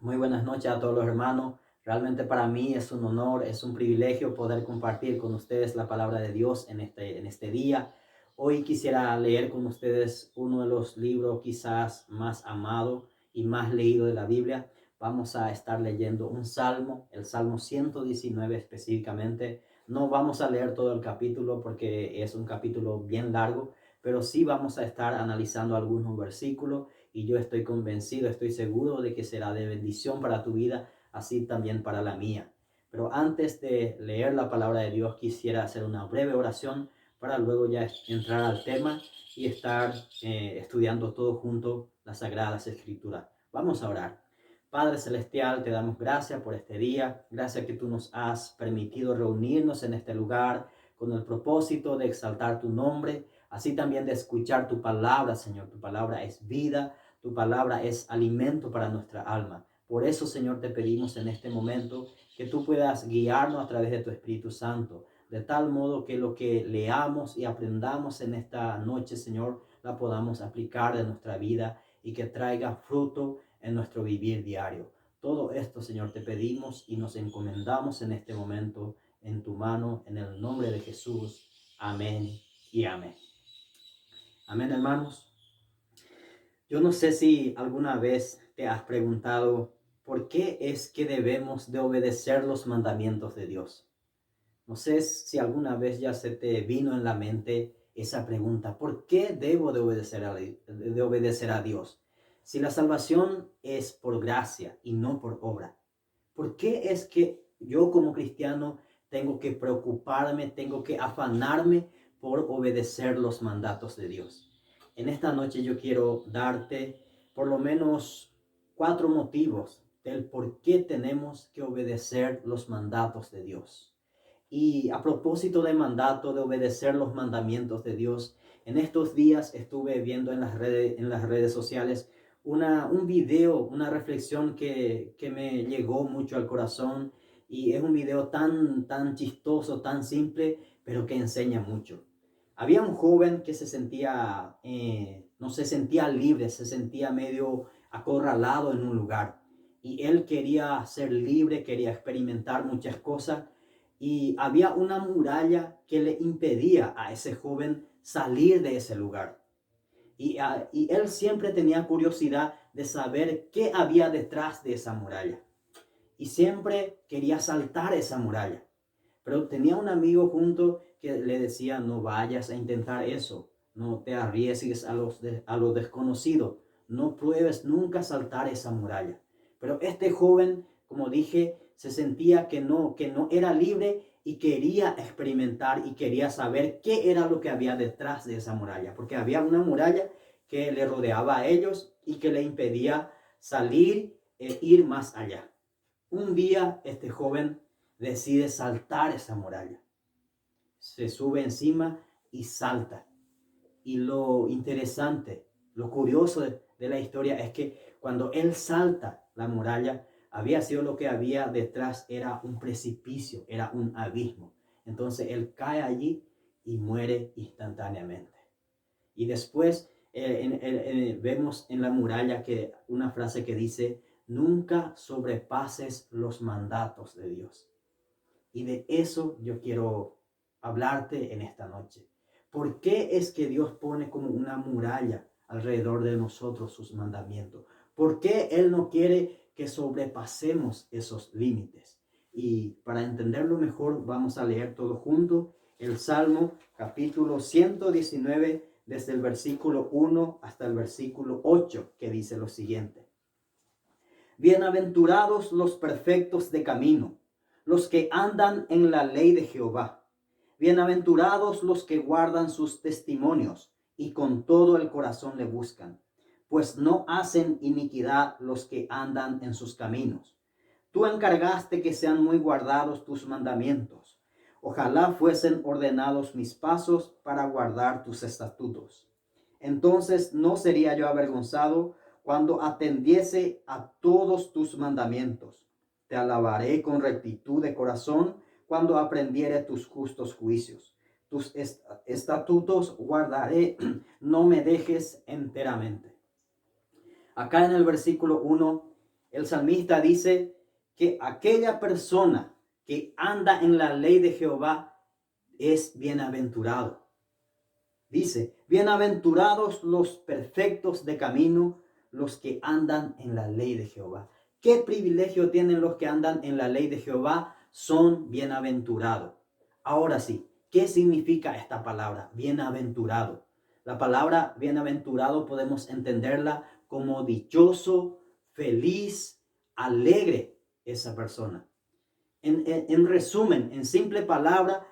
Muy buenas noches a todos los hermanos. Realmente para mí es un honor, es un privilegio poder compartir con ustedes la palabra de Dios en este día. Hoy quisiera leer con ustedes uno de los libros quizás más amado y más leído de la Biblia. Vamos a estar leyendo un salmo, el Salmo 119 específicamente. No vamos a leer todo el capítulo porque es un capítulo bien largo, pero sí vamos a estar analizando algunos versículos y yo estoy convencido, estoy seguro de que será de bendición para tu vida, así también para la mía. Pero antes de leer la palabra de Dios, quisiera hacer una breve oración para luego ya entrar al tema y estar estudiando todo junto las Sagradas Escrituras. Vamos a orar. Padre Celestial, te damos gracias por este día. Gracias que tú nos has permitido reunirnos en este lugar con el propósito de exaltar tu nombre, así también de escuchar tu palabra, Señor. Tu palabra es vida, tu palabra es alimento para nuestra alma. Por eso, Señor, te pedimos en este momento que tú puedas guiarnos a través de tu Espíritu Santo, de tal modo que lo que leamos y aprendamos en esta noche, Señor, la podamos aplicar en nuestra vida y que traiga fruto en nuestro vivir diario. Todo esto, Señor, te pedimos y nos encomendamos en este momento en tu mano, en el nombre de Jesús. Amén y amén. Amén, hermanos. Yo no sé si alguna vez te has preguntado por qué es que debemos de obedecer los mandamientos de Dios. No sé si alguna vez ya se te vino en la mente esa pregunta: ¿por qué debo de obedecer a Dios? Si la salvación es por gracia y no por obra, ¿por qué es que yo como cristiano tengo que preocuparme, tengo que afanarme por obedecer los mandatos de Dios? En esta noche yo quiero darte por lo menos 4 motivos del por qué tenemos que obedecer los mandatos de Dios. Y a propósito del mandato de obedecer los mandamientos de Dios, en estos días estuve viendo en las redes sociales un video, una reflexión que me llegó mucho al corazón, y es un video tan chistoso, tan simple, pero que enseña mucho. Había un joven que se sentía, no se sentía libre, se sentía medio acorralado en un lugar, y él quería ser libre, quería experimentar muchas cosas, y había una muralla que le impedía a ese joven salir de ese lugar. Y él siempre tenía curiosidad de saber qué había detrás de esa muralla. Y siempre quería saltar esa muralla. Pero tenía un amigo junto que le decía: no vayas a intentar eso. No te arriesgues a lo desconocido. No pruebes nunca saltar esa muralla. Pero este joven, como dije, se sentía que no era libre y quería experimentar y quería saber qué era lo que había detrás de esa muralla. Porque había una muralla que le rodeaba a ellos y que le impedía salir e ir más allá. Un día este joven decide saltar esa muralla. Se sube encima y salta. Y lo interesante, lo curioso de la historia es que cuando él salta la muralla, había sido lo que había detrás, era un precipicio, era un abismo. Entonces él cae allí y muere instantáneamente. Y después vemos en la muralla que una frase que dice: nunca sobrepases los mandatos de Dios. Y de eso yo quiero hablarte en esta noche. ¿Por qué es que Dios pone como una muralla alrededor de nosotros sus mandamientos? ¿Por qué Él no quiere que sobrepasemos esos límites? Y para entenderlo mejor, vamos a leer todo junto el Salmo capítulo 119, desde el versículo 1 hasta el versículo 8, que dice lo siguiente: Bienaventurados los perfectos de camino, los que andan en la ley de Jehová. Bienaventurados los que guardan sus testimonios y con todo el corazón le buscan, pues no hacen iniquidad los que andan en sus caminos. Tú encargaste que sean muy guardados tus mandamientos. Ojalá fuesen ordenados mis pasos para guardar tus estatutos. Entonces no sería yo avergonzado cuando atendiese a todos tus mandamientos. Te alabaré con rectitud de corazón cuando aprendiere tus justos juicios. Tus estatutos guardaré, no me dejes enteramente. Acá en el versículo 1 El salmista dice que aquella persona que anda en la ley de Jehová es bienaventurado. Dice, bienaventurados los perfectos de camino, los que andan en la ley de Jehová. ¿Qué privilegio tienen los que andan en la ley de Jehová? Son bienaventurados. Ahora sí, ¿qué significa esta palabra? Bienaventurado. La palabra bienaventurado podemos entenderla como dichoso, feliz, alegre esa persona. En resumen, en simple palabra,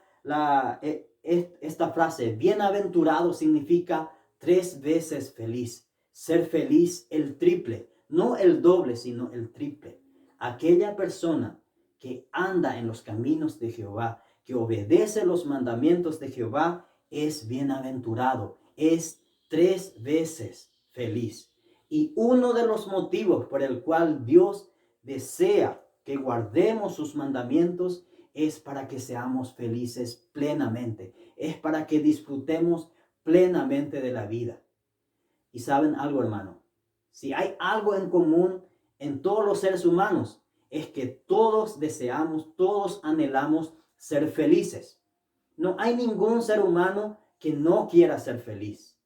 esta frase, bienaventurado, significa 3 veces feliz. Ser feliz el triple, no el doble, sino el triple. Aquella persona que anda en los caminos de Jehová, que obedece los mandamientos de Jehová, es bienaventurado, es 3 veces feliz. Y uno de los motivos por el cual Dios desea que guardemos sus mandamientos es para que seamos felices plenamente, es para que disfrutemos plenamente de la vida. Y saben algo, hermano, si hay algo en común en todos los seres humanos, es que todos deseamos, todos anhelamos ser felices. No hay ningún ser humano que no quiera ser feliz.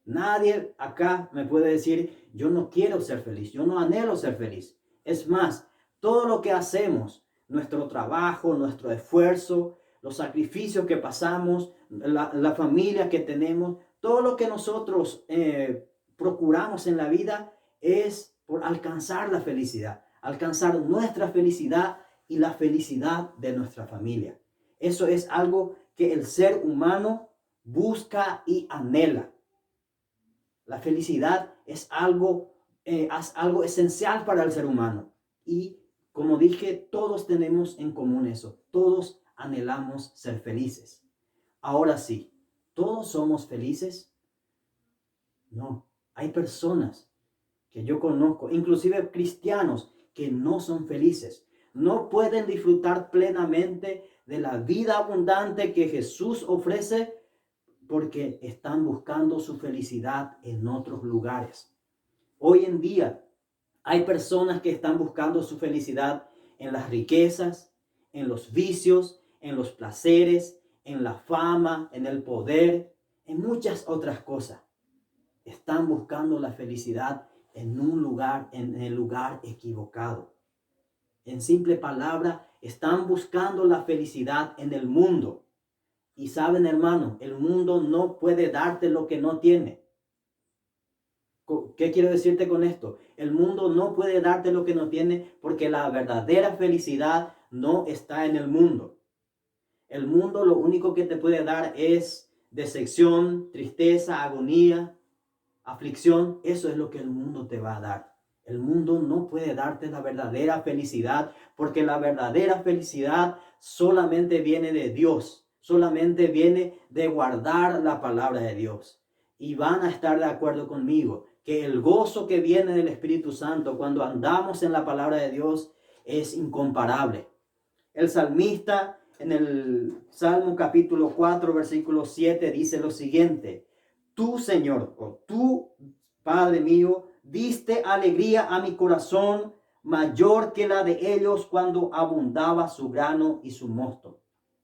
Nadie acá me puede decir, yo no quiero ser feliz, yo no anhelo ser feliz. Es más, todo lo que hacemos, nuestro trabajo, nuestro esfuerzo, los sacrificios que pasamos, la familia que tenemos, todo lo que nosotros procuramos en la vida es por alcanzar la felicidad, alcanzar nuestra felicidad y la felicidad de nuestra familia. Eso es algo que el ser humano busca y anhela. La felicidad es algo esencial para el ser humano. Y como dije, todos tenemos en común eso. Todos anhelamos ser felices. Ahora sí, ¿todos somos felices? No. Hay personas que yo conozco, inclusive cristianos, que no son felices. No pueden disfrutar plenamente de la vida abundante que Jesús ofrece porque están buscando su felicidad en otros lugares. Hoy en día hay personas que están buscando su felicidad en las riquezas, en los vicios, en los placeres, en la fama, en el poder, en muchas otras cosas. Están buscando la felicidad en el lugar equivocado. En simple palabra, están buscando la felicidad en el mundo. Y saben, hermano, el mundo no puede darte lo que no tiene. ¿Qué quiero decirte con esto? El mundo no puede darte lo que no tiene porque la verdadera felicidad no está en el mundo. El mundo lo único que te puede dar es decepción, tristeza, agonía, aflicción. Eso es lo que el mundo te va a dar. El mundo no puede darte la verdadera felicidad porque la verdadera felicidad solamente viene de Dios. Solamente viene de guardar la palabra de Dios. Y van a estar de acuerdo conmigo que el gozo que viene del Espíritu Santo cuando andamos en la palabra de Dios es incomparable. El salmista en el Salmo capítulo 4, versículo 7 dice lo siguiente: Tú, Señor, o tú, Padre mío, diste alegría a mi corazón mayor que la de ellos cuando abundaba su grano y su mosto.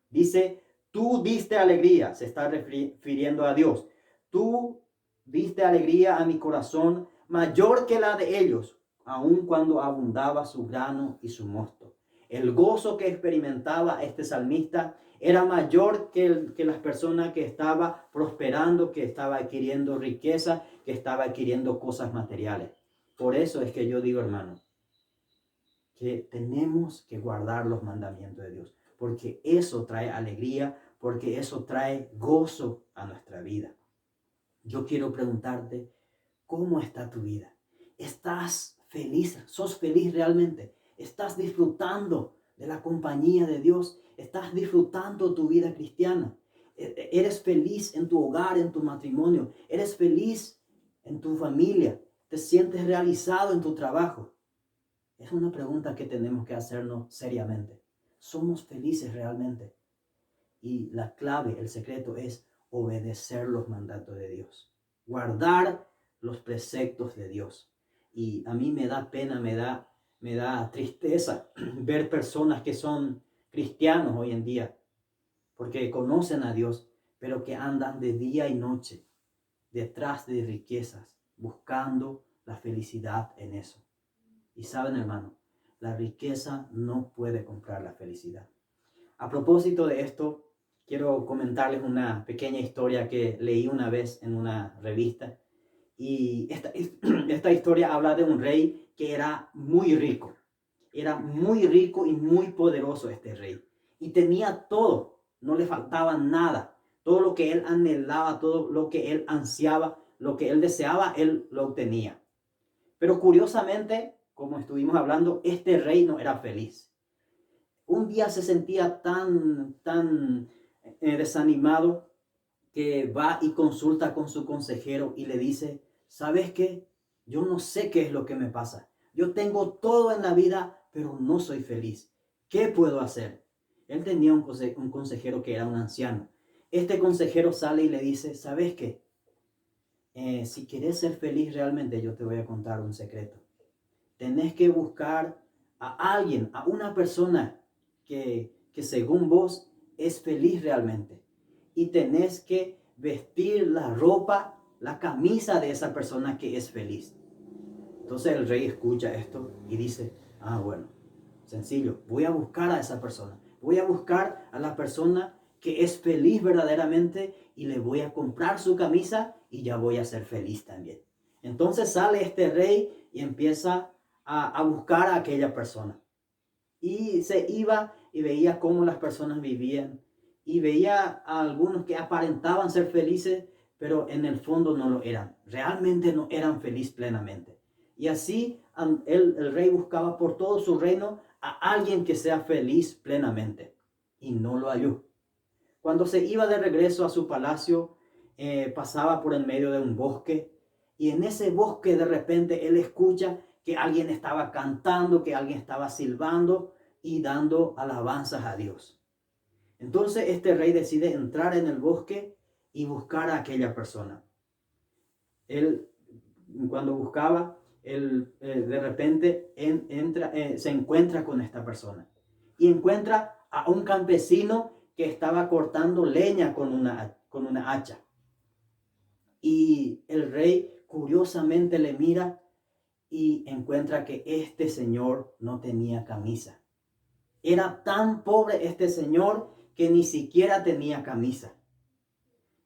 Dice, tú diste alegría, se está refiriendo a Dios. Tú diste alegría a mi corazón mayor que la de ellos, aun cuando abundaba su grano y su mosto. El gozo que experimentaba este salmista era mayor que las personas que estaba prosperando, que estaba adquiriendo riqueza, que estaba adquiriendo cosas materiales. Por eso es que yo digo, hermano, que tenemos que guardar los mandamientos de Dios, porque eso trae alegría, porque eso trae gozo a nuestra vida. Yo quiero preguntarte, ¿cómo está tu vida? ¿Estás feliz? ¿Sos feliz realmente? ¿Estás disfrutando de la compañía de Dios? ¿Estás disfrutando tu vida cristiana? ¿Eres feliz en tu hogar, en tu matrimonio? ¿Eres feliz en tu familia? ¿Te sientes realizado en tu trabajo? Es una pregunta que tenemos que hacernos seriamente. ¿Somos felices realmente? Y la clave, el secreto es obedecer los mandatos de Dios. Guardar los preceptos de Dios. Y a mí me da pena, me da me da tristeza ver personas que son cristianos hoy en día, porque conocen a Dios, pero que andan de día y noche detrás de riquezas, buscando la felicidad en eso. Y saben, hermano, la riqueza no puede comprar la felicidad. A propósito de esto, quiero comentarles una pequeña historia que leí una vez en una revista. Y esta historia habla de un rey que era muy rico. Era muy rico y muy poderoso este rey. Y tenía todo, no le faltaba nada. Todo lo que él anhelaba, todo lo que él ansiaba, lo que él deseaba, él lo obtenía. Pero curiosamente, como estuvimos hablando, este rey no era feliz. Un día se sentía tan desanimado que va y consulta con su consejero y le dice, ¿sabes qué? Yo no sé qué es lo que me pasa. Yo tengo todo en la vida, pero no soy feliz. ¿Qué puedo hacer? Él tenía un consejero que era un anciano. Este consejero sale y le dice, ¿sabes qué? Si quieres ser feliz realmente, yo te voy a contar un secreto. Tenés que buscar a alguien, a una persona que según vos es feliz realmente. Y tenés que vestir la ropa, la camisa de esa persona que es feliz. Entonces el rey escucha esto y dice, bueno, sencillo, voy a buscar a esa persona. Voy a buscar a la persona que es feliz verdaderamente y le voy a comprar su camisa y ya voy a ser feliz también. Entonces sale este rey y empieza a buscar a aquella persona. Y se iba y veía cómo las personas vivían. Y veía a algunos que aparentaban ser felices, pero en el fondo no lo eran. Realmente no eran felices plenamente. Y así el rey buscaba por todo su reino a alguien que sea feliz plenamente. Y no lo halló. Cuando se iba de regreso a su palacio, pasaba por el medio de un bosque. Y en ese bosque de repente él escucha que alguien estaba cantando, que alguien estaba silbando y dando alabanzas a Dios. Entonces este rey decide entrar en el bosque y buscar a aquella persona. Él, cuando buscaba, él de repente se encuentra con esta persona. Y encuentra a un campesino que estaba cortando leña con una hacha. Y el rey curiosamente le mira y encuentra que este señor no tenía camisa. Era tan pobre este señor que ni siquiera tenía camisa.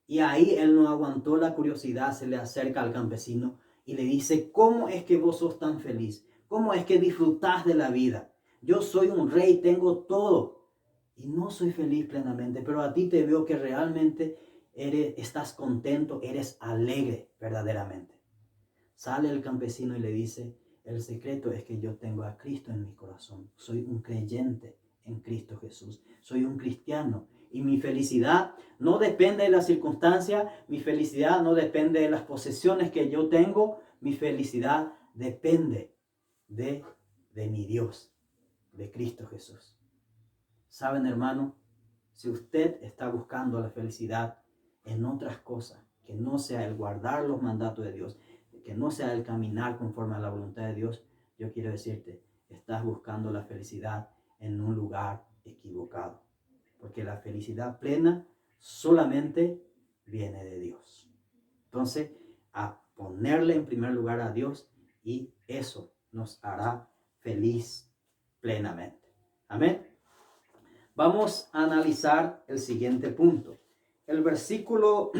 Y ahí él no aguantó la curiosidad, se le acerca al campesino y le dice, ¿cómo es que vos sos tan feliz? ¿Cómo es que disfrutás de la vida? Yo soy un rey, tengo todo y no soy feliz plenamente, pero a ti te veo que realmente estás contento, eres alegre verdaderamente. Sale el campesino y le dice, el secreto es que yo tengo a Cristo en mi corazón. Soy un creyente en Cristo Jesús. Soy un cristiano. Y mi felicidad no depende de las circunstancias. Mi felicidad no depende de las posesiones que yo tengo. Mi felicidad depende de mi Dios, de Cristo Jesús. ¿Saben, hermano? Si usted está buscando la felicidad en otras cosas, que no sea el guardar los mandatos de Dios, que no sea el caminar conforme a la voluntad de Dios, yo quiero decirte, estás buscando la felicidad en un lugar equivocado. Porque la felicidad plena solamente viene de Dios. Entonces, a ponerle en primer lugar a Dios y eso nos hará feliz plenamente. Amén. Vamos a analizar el siguiente punto. El versículo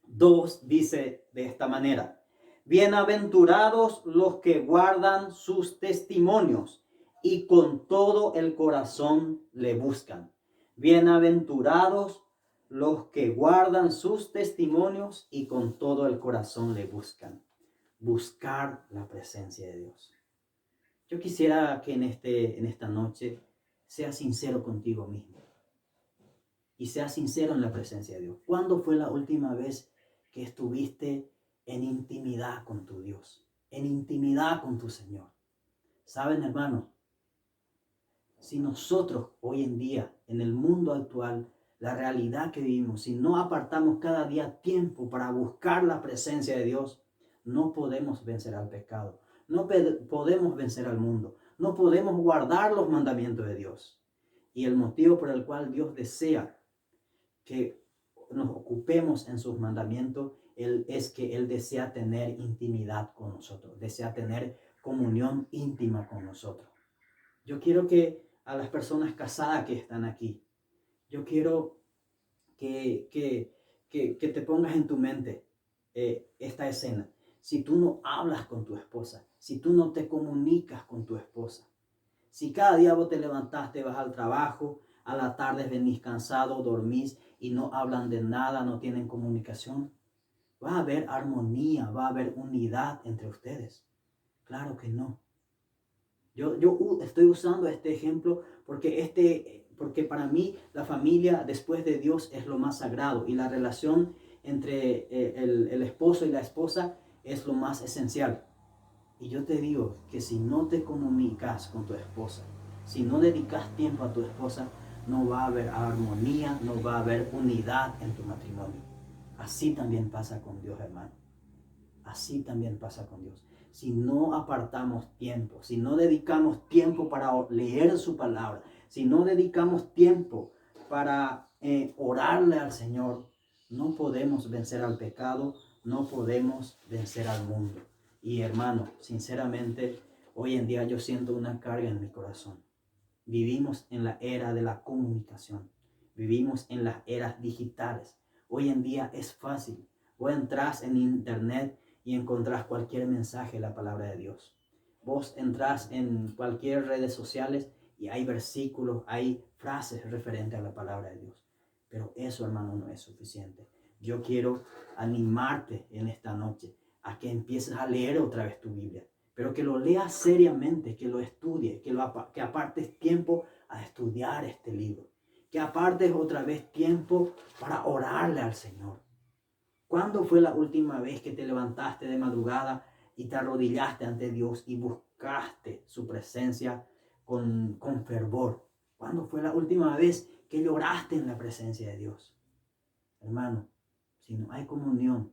2 dice de esta manera: bienaventurados los que guardan sus testimonios y con todo el corazón le buscan. Bienaventurados los que guardan sus testimonios y con todo el corazón le buscan. Buscar la presencia de Dios. Yo quisiera que en esta noche seas sincero contigo mismo y seas sincero en la presencia de Dios. ¿Cuándo fue la última vez que estuviste en intimidad con tu Dios, en intimidad con tu Señor? Saben, hermano, si nosotros hoy en día, en el mundo actual, la realidad que vivimos, si no apartamos cada día tiempo para buscar la presencia de Dios, no podemos vencer al pecado. No podemos vencer al mundo. No podemos guardar los mandamientos de Dios. Y el motivo por el cual Dios desea que nos ocupemos en sus mandamientos es que Él desea tener intimidad con nosotros, desea tener comunión íntima con nosotros. Yo quiero que a las personas casadas que están aquí, yo quiero que te pongas en tu mente esta escena. Si tú no hablas con tu esposa, si tú no te comunicas con tu esposa, si cada día vos te levantás, te vas al trabajo, a la tarde venís cansado, dormís y no hablan de nada, no tienen comunicación, va a haber armonía, va a haber unidad entre ustedes. Claro que no. Yo estoy usando este ejemplo porque para mí la familia después de Dios es lo más sagrado y la relación entre el esposo y la esposa es lo más esencial. Y yo te digo que si no te comunicas con tu esposa, si no dedicas tiempo a tu esposa, no va a haber armonía, no va a haber unidad en tu matrimonio. Así también pasa con Dios, hermano. Así también pasa con Dios. Si no apartamos tiempo, si no dedicamos tiempo para leer su palabra, si no dedicamos tiempo para orarle al Señor, no podemos vencer al pecado, no podemos vencer al mundo. Y hermano, sinceramente, hoy en día yo siento una carga en mi corazón. Vivimos en la era de la comunicación. Vivimos en las eras digitales. Hoy en día es fácil. Vos entras en internet y encontrás cualquier mensaje de la palabra de Dios. Vos entras en cualquier redes sociales y hay versículos, hay frases referentes a la palabra de Dios. Pero eso, hermano, no es suficiente. Yo quiero animarte en esta noche a que empieces a leer otra vez tu Biblia, pero que lo leas seriamente, que lo estudies, que apartes tiempo a estudiar este libro, que apartes otra vez tiempo para orarle al Señor. ¿Cuándo fue la última vez que te levantaste de madrugada y te arrodillaste ante Dios y buscaste su presencia con fervor? ¿Cuándo fue la última vez que lloraste en la presencia de Dios? Hermano, si no hay comunión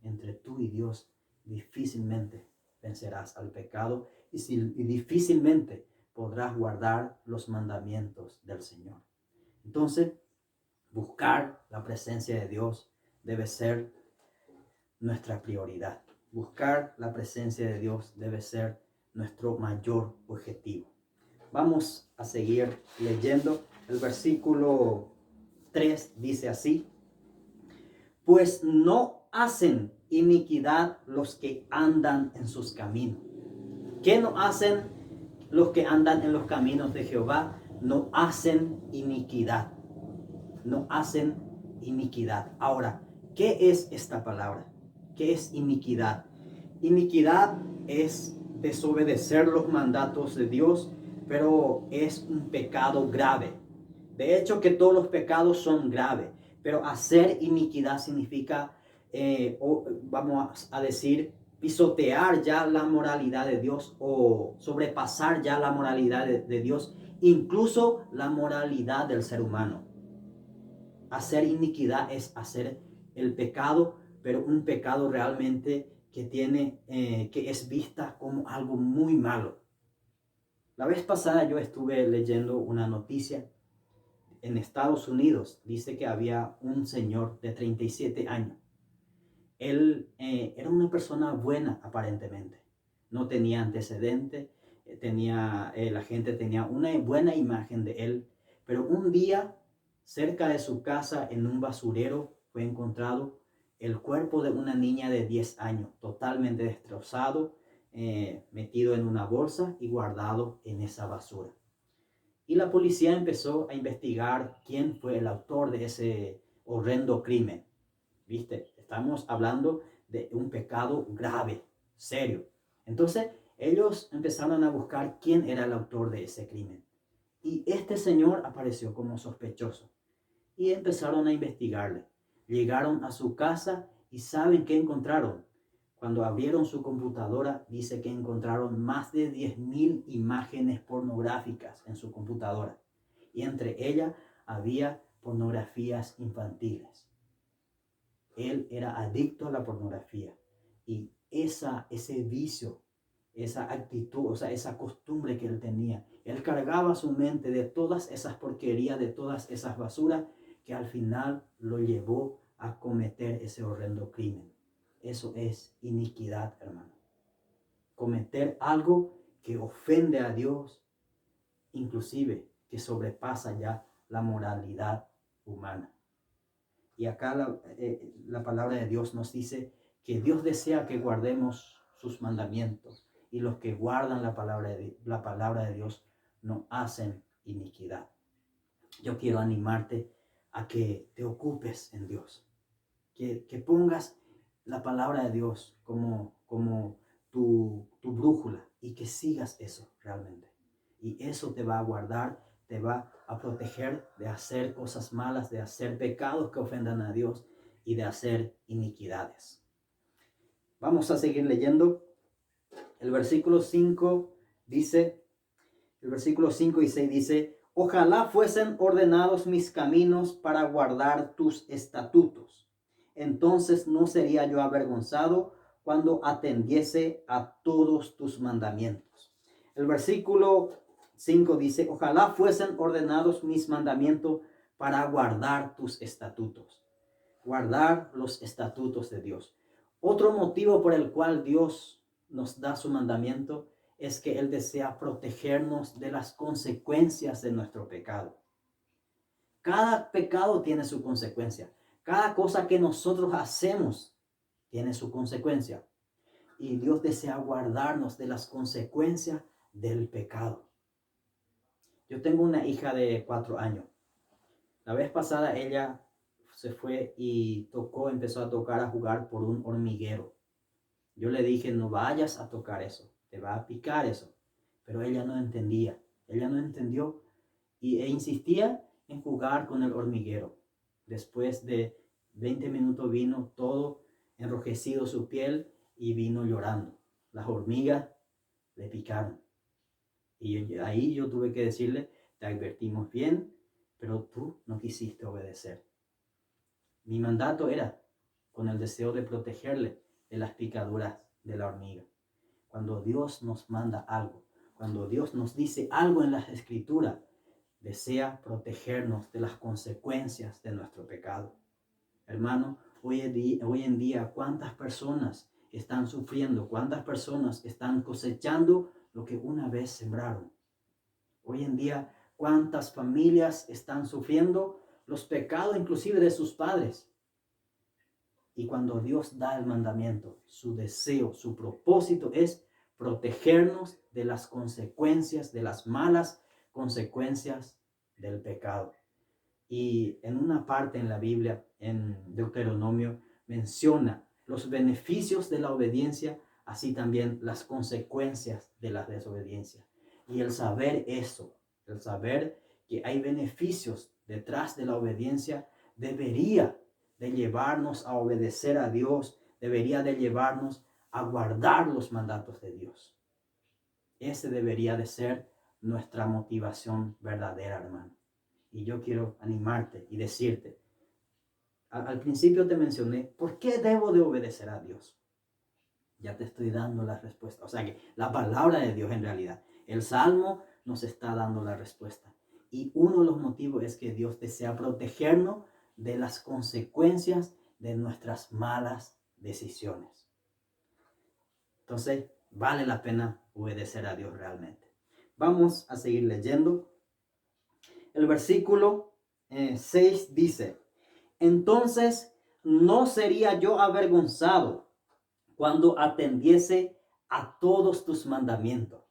entre tú y Dios, difícilmente vencerás al pecado y difícilmente podrás guardar los mandamientos del Señor. Entonces, buscar la presencia de Dios debe ser nuestra prioridad. Buscar la presencia de Dios debe ser nuestro mayor objetivo. Vamos a seguir leyendo. El versículo 3 dice así: pues no hacen iniquidad los que andan en sus caminos. ¿Qué no hacen los que andan en los caminos de Jehová? No hacen iniquidad. No hacen iniquidad. Ahora, ¿qué es esta palabra? ¿Qué es iniquidad? Iniquidad es desobedecer los mandatos de Dios, pero es un pecado grave. De hecho, que todos los pecados son graves, pero hacer iniquidad significa, vamos a decir, pisotear ya la moralidad de Dios o sobrepasar ya la moralidad de Dios, incluso la moralidad del ser humano. Hacer iniquidad es hacer el pecado, pero un pecado realmente que es vista como algo muy malo. La vez pasada yo estuve leyendo una noticia en Estados Unidos. Dice que había un señor de 37 años. Él era una persona buena aparentemente. No tenía antecedentes, la gente tenía una buena imagen de él. Pero un día, cerca de su casa, en un basurero, fue encontrado el cuerpo de una niña de 10 años, totalmente destrozado, metido en una bolsa y guardado en esa basura. Y la policía empezó a investigar quién fue el autor de ese horrendo crimen. ¿Viste? Estamos hablando de un pecado grave, serio. Entonces, ellos empezaron a buscar quién era el autor de ese crimen. Y este señor apareció como sospechoso. Y empezaron a investigarle. Llegaron a su casa y ¿saben qué encontraron? Cuando abrieron su computadora, dice que encontraron más de 10.000 imágenes pornográficas en su computadora. Y entre ellas había pornografías infantiles. Él era adicto a la pornografía. Y ese vicio esa actitud, o sea, esa costumbre que él tenía. Él cargaba su mente de todas esas porquerías, de todas esas basuras, que al final lo llevó a cometer ese horrendo crimen. Eso es iniquidad, hermano. Cometer algo que ofende a Dios, inclusive que sobrepasa ya la moralidad humana. Y acá la palabra de Dios nos dice que Dios desea que guardemos sus mandamientos, y los que guardan la palabra de Dios no hacen iniquidad. Yo quiero animarte a que te ocupes en Dios, que pongas la palabra de Dios como tu brújula, y que sigas eso realmente. Y eso te va a guardar, te va a proteger de hacer cosas malas, de hacer pecados que ofendan a Dios y de hacer iniquidades. Vamos a seguir leyendo. El versículo 5 dice, el versículo 5 y 6 dice: ojalá fuesen ordenados mis caminos para guardar tus estatutos. Entonces no sería yo avergonzado cuando atendiese a todos tus mandamientos. El versículo 5 dice: ojalá fuesen ordenados mis mandamientos para guardar tus estatutos. Guardar los estatutos de Dios. Otro motivo por el cual Dios nos da su mandamiento es que Él desea protegernos de las consecuencias de nuestro pecado. Cada pecado tiene su consecuencia. Cada cosa que nosotros hacemos tiene su consecuencia. Y Dios desea guardarnos de las consecuencias del pecado. Yo tengo una hija de 4 años. La vez pasada ella se fue y empezó a tocar, a jugar por un hormiguero. Yo le dije: no vayas a tocar eso, te va a picar eso. Pero ella no entendía, ella no entendió e insistía en jugar con el hormiguero. Después de 20 minutos vino todo enrojecido su piel y vino llorando. Las hormigas le picaron. Y ahí yo tuve que decirle: te advertimos bien, pero tú no quisiste obedecer. Mi mandato era con el deseo de protegerle de las picaduras de la hormiga. Cuando Dios nos manda algo, cuando Dios nos dice algo en las Escrituras, desea protegernos de las consecuencias de nuestro pecado. Hermano, hoy en día, ¿cuántas personas están sufriendo? ¿Cuántas personas están cosechando lo que una vez sembraron? Hoy en día, ¿cuántas familias están sufriendo los pecados inclusive de sus padres? Y cuando Dios da el mandamiento, su deseo, su propósito es protegernos de las consecuencias, de las malas consecuencias del pecado. Y en una parte en la Biblia, en Deuteronomio, menciona los beneficios de la obediencia, así también las consecuencias de la desobediencia. Y el saber eso, el saber que hay beneficios detrás de la obediencia, debería de llevarnos a obedecer a Dios, debería de llevarnos a guardar los mandatos de Dios. Ese debería de ser nuestra motivación verdadera, hermano. Y yo quiero animarte y decirte, al principio te mencioné, ¿por qué debo de obedecer a Dios? Ya te estoy dando la respuesta. O sea que la palabra de Dios en realidad, el Salmo nos está dando la respuesta. Y uno de los motivos es que Dios desea protegernos de las consecuencias de nuestras malas decisiones. Entonces, vale la pena obedecer a Dios realmente. Vamos a seguir leyendo. El versículo 6 dice: entonces no sería yo avergonzado cuando atendiese a todos tus mandamientos.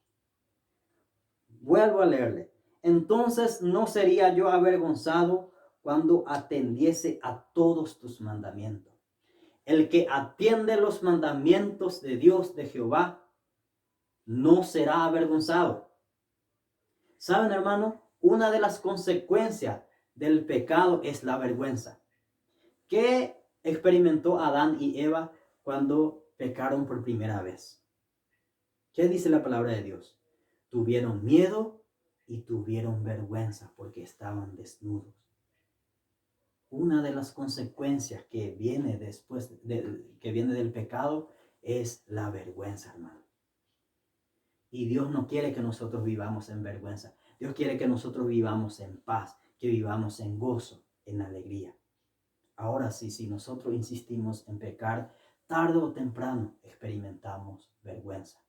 Vuelvo a leerle. Entonces no sería yo avergonzado cuando atendiese a todos tus mandamientos. El que atiende los mandamientos de Dios, de Jehová, no será avergonzado. ¿Saben, hermano? Una de las consecuencias del pecado es la vergüenza. ¿Qué experimentó Adán y Eva cuando pecaron por primera vez? ¿Qué dice la palabra de Dios? Tuvieron miedo y tuvieron vergüenza porque estaban desnudos. Una de las consecuencias que viene que viene del pecado es la vergüenza, hermano. Y Dios no quiere que nosotros vivamos en vergüenza. Dios quiere que nosotros vivamos en paz, que vivamos en gozo, en alegría. Ahora sí, si nosotros insistimos en pecar, tarde o temprano experimentamos vergüenza.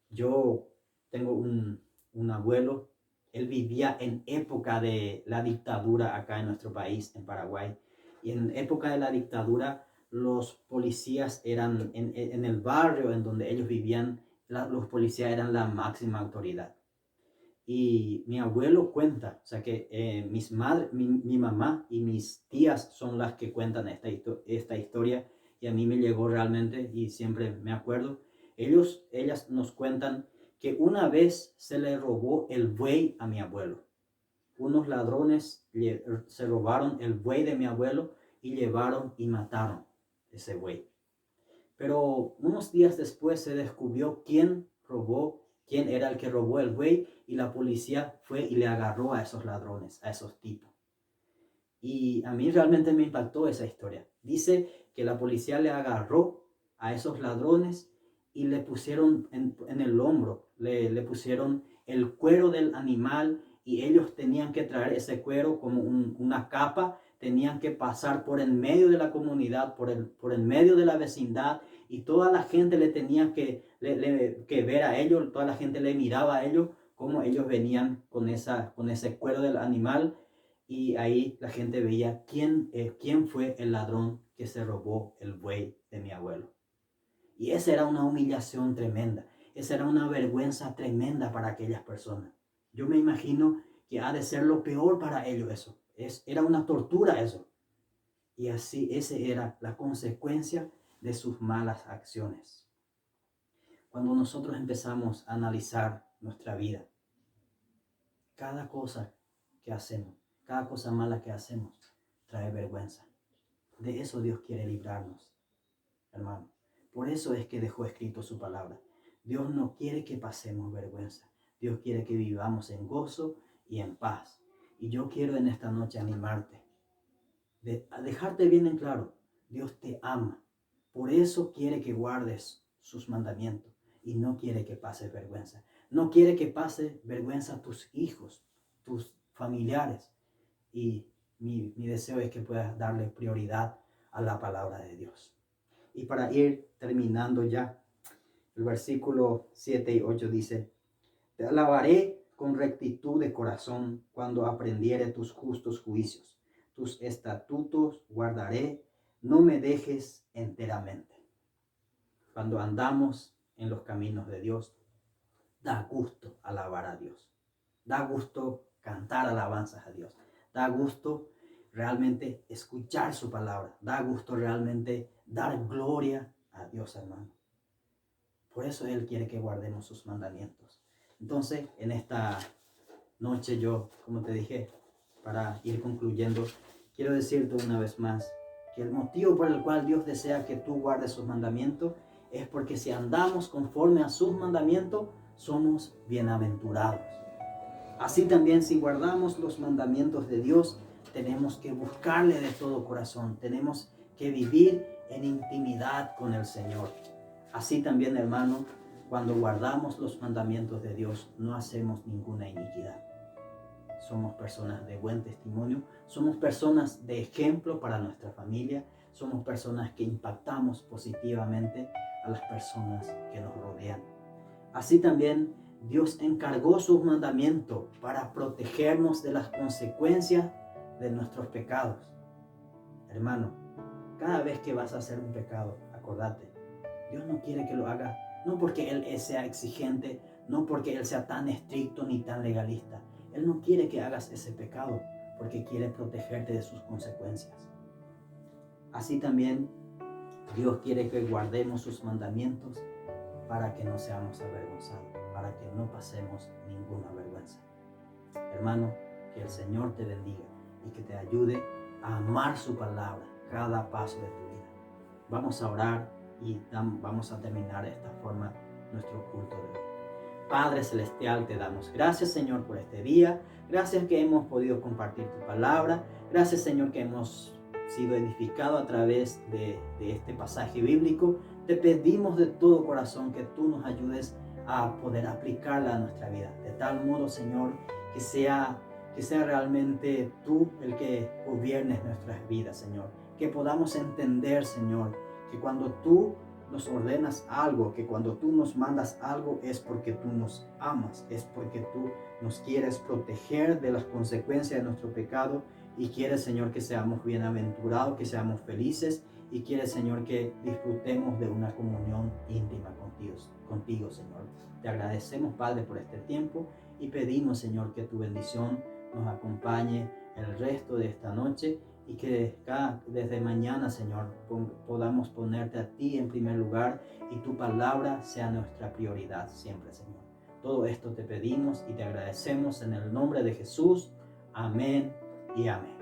Yo tengo un abuelo, él vivía en época de la dictadura acá en nuestro país, en Paraguay. Y en época de la dictadura, los policías eran, en el barrio en donde ellos vivían, los policías eran la máxima autoridad. Y mi abuelo cuenta, o sea que mi mamá y mis tías son las que cuentan esta historia, y a mí me llegó realmente y siempre me acuerdo. Ellas nos cuentan que una vez se le robó el buey a mi abuelo. Unos ladrones se robaron el buey de mi abuelo y llevaron y mataron ese buey. Pero unos días después se descubrió quién era el que robó el buey, y la policía fue y le agarró a esos ladrones, a esos tipos. Y a mí realmente me impactó esa historia. Dice que la policía le agarró a esos ladrones y le pusieron en el hombro, le pusieron el cuero del animal, y ellos tenían que traer ese cuero como una capa, tenían que pasar por en medio de la comunidad, por en medio de la vecindad, y toda la gente le tenía que ver a ellos, toda la gente le miraba a ellos, como ellos venían con ese cuero del animal. Y ahí la gente veía quién fue el ladrón que se robó el buey de mi abuelo. Y esa era una humillación tremenda. Esa era una vergüenza tremenda para aquellas personas. Yo me imagino que ha de ser lo peor para ellos eso. Era una tortura eso. Y así, esa era la consecuencia de sus malas acciones. Cuando nosotros empezamos a analizar nuestra vida, cada cosa que hacemos, cada cosa mala que hacemos, trae vergüenza. De eso Dios quiere librarnos, hermano. Por eso es que dejó escrito su palabra. Dios no quiere que pasemos vergüenza. Dios quiere que vivamos en gozo y en paz. Y yo quiero en esta noche animarte, a dejarte bien en claro, Dios te ama. Por eso quiere que guardes sus mandamientos y no quiere que pases vergüenza. No quiere que pase vergüenza a tus hijos, tus familiares. Y mi deseo es que puedas darle prioridad a la palabra de Dios. Y para ir terminando ya, el versículo 7 y 8 dice: te alabaré con rectitud de corazón cuando aprendiere tus justos juicios. Tus estatutos guardaré, no me dejes enteramente. Cuando andamos en los caminos de Dios, da gusto alabar a Dios. Da gusto cantar alabanzas a Dios. Da gusto realmente escuchar su palabra. Da gusto realmente dar gloria a Dios, hermano. Por eso Él quiere que guardemos sus mandamientos. Entonces, en esta noche yo, como te dije, para ir concluyendo, quiero decirte una vez más que el motivo por el cual Dios desea que tú guardes sus mandamientos es porque si andamos conforme a sus mandamientos, somos bienaventurados. Así también, si guardamos los mandamientos de Dios, tenemos que buscarle de todo corazón. Tenemos que vivir en intimidad con el Señor. Así también, hermano, cuando guardamos los mandamientos de Dios, no hacemos ninguna iniquidad. Somos personas de buen testimonio, somos personas de ejemplo para nuestra familia, somos personas que impactamos positivamente a las personas que nos rodean. Así también Dios encargó sus mandamientos para protegernos de las consecuencias de nuestros pecados. Hermano, cada vez que vas a hacer un pecado, acordate, Dios no quiere que lo hagas, no porque Él sea exigente, no porque Él sea tan estricto ni tan legalista. Él no quiere que hagas ese pecado porque quiere protegerte de sus consecuencias. Así también Dios quiere que guardemos sus mandamientos para que no seamos avergonzados, para que no pasemos ninguna vergüenza. Hermano, que el Señor te bendiga y que te ayude a amar su palabra cada paso de tu vida. Vamos a orar y vamos a terminar de esta forma nuestro culto de hoy. Padre Celestial, te damos gracias, Señor, por este día. Gracias que hemos podido compartir tu palabra. Gracias, Señor, que hemos sido edificados a través de este pasaje bíblico. Te pedimos de todo corazón que tú nos ayudes a poder aplicarla a nuestra vida. De tal modo, Señor, que sea realmente tú el que gobiernes nuestras vidas, Señor. Que podamos entender, Señor, que cuando tú nos ordenas algo, que cuando tú nos mandas algo es porque tú nos amas, es porque tú nos quieres proteger de las consecuencias de nuestro pecado y quieres, Señor, que seamos bienaventurados, que seamos felices y quieres, Señor, que disfrutemos de una comunión íntima contigo, Señor. Te agradecemos, Padre, por este tiempo y pedimos, Señor, que tu bendición nos acompañe el resto de esta noche y que desde mañana, Señor, podamos ponerte a ti en primer lugar y tu palabra sea nuestra prioridad siempre, Señor. Todo esto te pedimos y te agradecemos en el nombre de Jesús. Amén y amén.